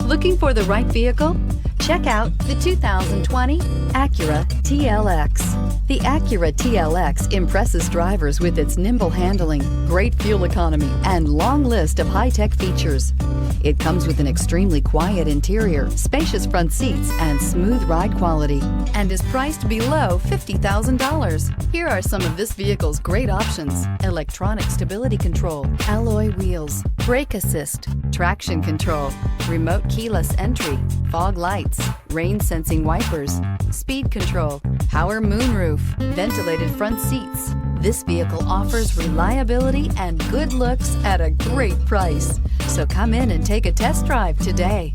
Looking for the right vehicle? Check out the 2020 Acura TLX. The Acura TLX impresses drivers with its nimble handling, great fuel economy, and long list of high-tech features. It comes with an extremely quiet interior, spacious front seats, and smooth ride quality, and is priced below $50,000. Here are some of this vehicle's great options: electronic stability control, alloy wheels, brake assist, traction control, remote keyless entry, fog lights, rain sensing wipers, speed control, power moonroof, ventilated front seats. This vehicle offers reliability and good looks at a great price. So come in and take a test drive today.